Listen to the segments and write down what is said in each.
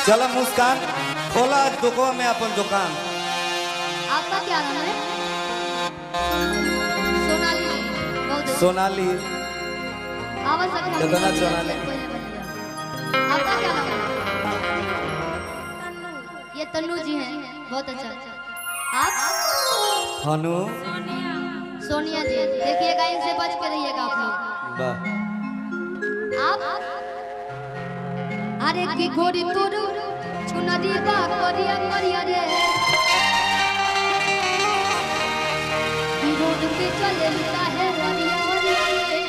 चलो मुस्कान खोला दुकान में अपन दुकान। आपका क्या नाम है? सोनाली। सोनाली आवाज कितना सोनाली? आपका क्या नाम है? ये तन्नू जी हैं, बहुत अच्छा। आप? हनु सोनिया जी। देखिएगा, इनसे बच के रहिएगा आप लोग। आप? अरे की गोरी तोरू चुनरी बा करिया करिया रे, रोड पे चले लुटा है वरिया वरिया रे।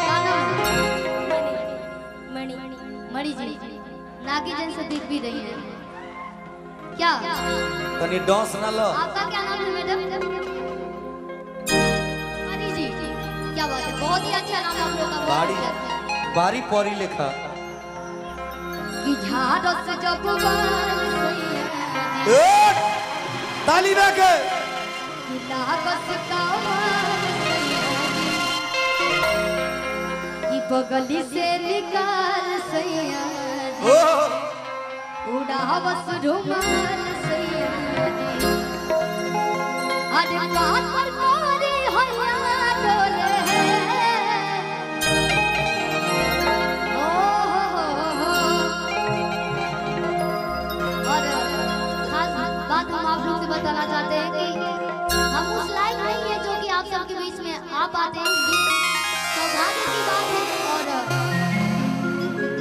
गाना मणि मणि जी नागी जन से दिख भी रही है क्या? तनी डांस ना लो। आपका क्या नाम है मैडम? मणि जी, क्या बात है, बहुत ही अच्छा नाम आप लोग का। बारी पौरी लिखा कि झाड़स जब ताली ना के कि बगली से निकाल सैया उड़ावस रुमाल सैया अरे बात पर कोरी हैया डोले बताना चाहते हैं कि हम उस लायक नहीं है जो कि आप सबके बीच में आ पाते हैं। ये सौभाग्य की बात है और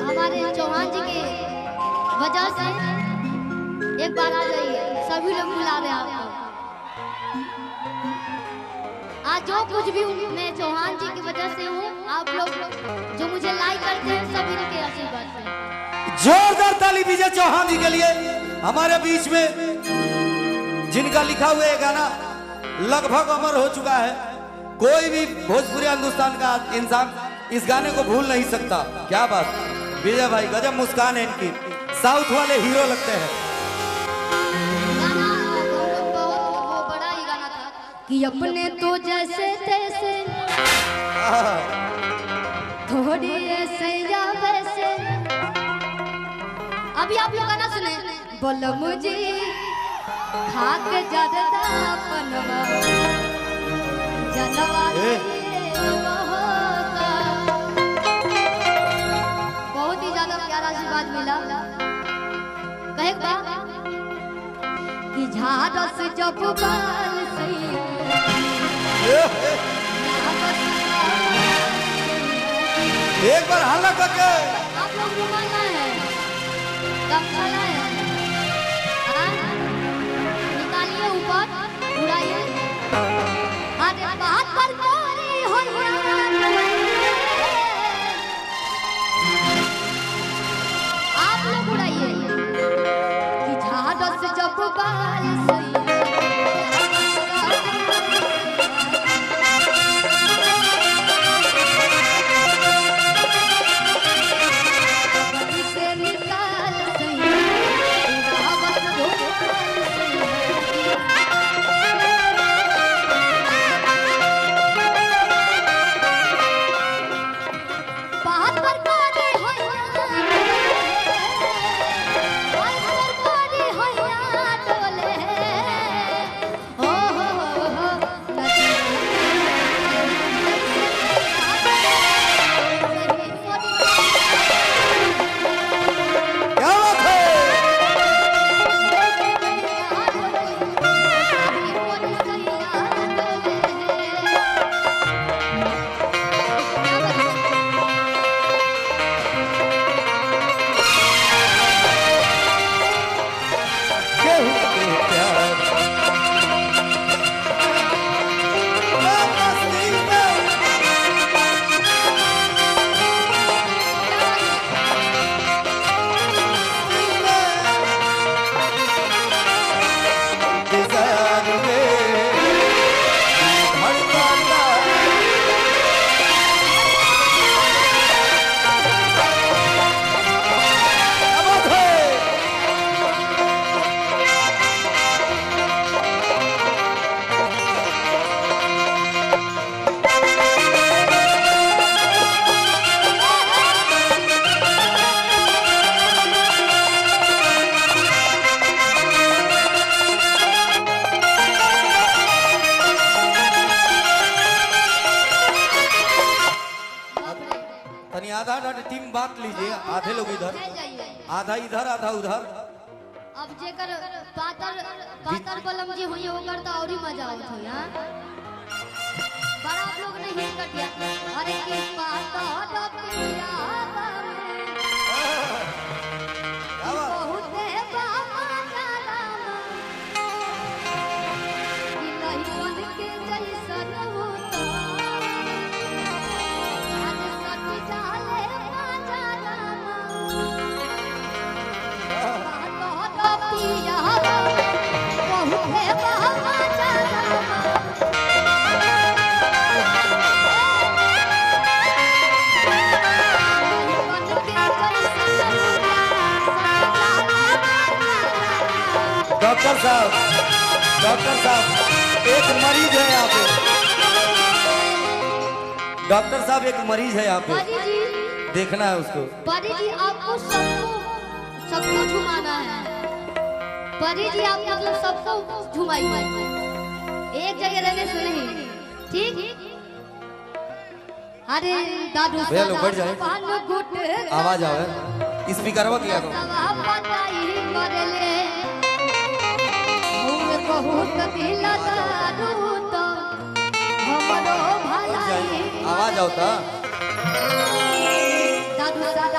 हमारे चौहान जी के वजह से एक बार आ जाइए, सभी लोग बुला रहे हैं आपको। आज जो कुछ भी मैं चौहान जी की वजह से हूँ, आप लोग जो मुझे लाइक करते हैं सभी के आशीर्वाद से। जोरदार ताली विजय चौहान जी के लिए। हमारे बीच में जिनका लिखा हुआ ये गाना लगभग अमर हो चुका है, कोई भी भोजपुरी हिंदुस्तान का इंसान इस गाने को भूल नहीं सकता। क्या बात, विजय भाई गजब मुस्कान है इनकी, साउथ वाले हीरो लगते हैं। गाना बहुत बड़ा ही गाना था कि अपने तो जैसे तैसे थोड़ी ऐसे या वैसे। अभी आप लोग गाना सुने, बोलो मुझे खाक जरदा पनवा जनवा बहुत ही ज्यादा प्यारा आशीर्वाद मिला। कहे कि झाड़स जब बाल एक बार हल्ला करके आप लोग रुमाना है गमछा है ऊपर उड़ाइए। अरे बात पर कोरी होइया आप लोग उड़ाइए कि झाड़स जब बाल से निकाल सही बांट लीजिए, आधे लोग इधर, ले जाइए। आधा इधर आधा उधर। अब जेकर पातर बलम जी हुई होकर तो और ही मजा आवत हो यार। बड़ा आप लोग ने हिट कर दिया। अरे की पातर पिया क्या बात? बहुते बाबा जालाम कि नहीं मन के जैसन होता आज सट जाले जालाम पातर पिया बहुते बाबा जालाम डॉक्टर साहब एक मरीज है यहाँ पे। डॉक्टर साहब एक मरीज है यहाँ पे, पाजी जी, देखना है उसको। पाजी जी आपको सबको झुमाना है। पाजी जी आप मतलब सबको झुमाइए, एक जगह रहने से नहीं, ठीक? अरे दादू भैया लोग बैठ जाए, आवाज आवे, स्पीकर किया करो। बहुत दिल दारू तो हमरो भलाई आवाज आवता दादू सादा